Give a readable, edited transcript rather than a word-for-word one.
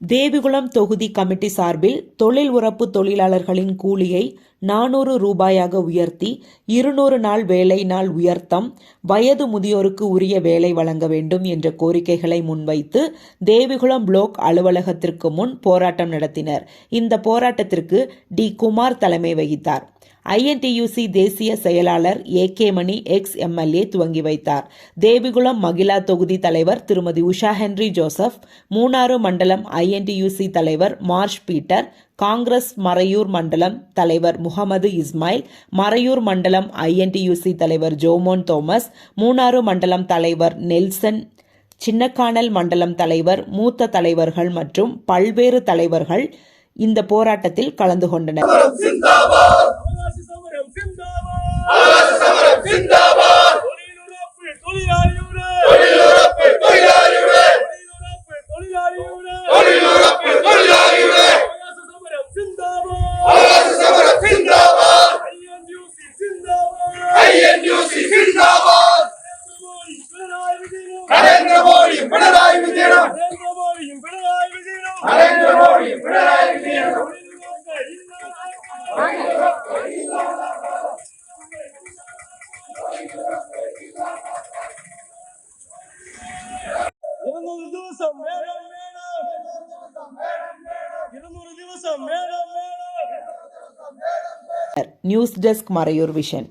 தேவிகுளம் தொகுதி கமிட்டி சார்பில் தொழில் உறப்பு தொழிலாளர்களின் கூலியை 400 ரூபாயாக உயர்த்தி 200 நாள் வேலை நாள் உயர்த்தம், வயது முதியோருக்கு உரிய வேலை வழங்க வேண்டும் என்ற கோரிக்கைகளை முன்வைத்து தேவிகுளம் புளோக் அலுவலகத்திற்கு முன் போராட்டம் நடத்தினர். இந்த போராட்டத்திற்கு டி. குமார் தலைமை வகித்தார். INTUC தேசிய செயலாளர் AK மணி ex-MLA துவங்கி வைத்தார். தேவிகுளம் மகிழா தொகுதி தலைவர் திருமதி உஷா ஹென்றி ஜோசப், மூணாறு மண்டலம் INTUC தலைவர் மார்ஷ் பீட்டர், காங்கிரஸ் மறையூர் மண்டலம் தலைவர் முகமது இஸ்மாயில், மறையூர் மண்டலம் INTUC தலைவர் ஜோமோன் தோமஸ், மூணாறு மண்டலம் தலைவர் நெல்சன், சின்னக்கானல் மண்டலம் தலைவர், மூத்த தலைவர்கள் மற்றும் பல்வேறு தலைவர்கள் இந்த போராட்டத்தில் கலந்து கொண்டனர். News desk Marayoor vision.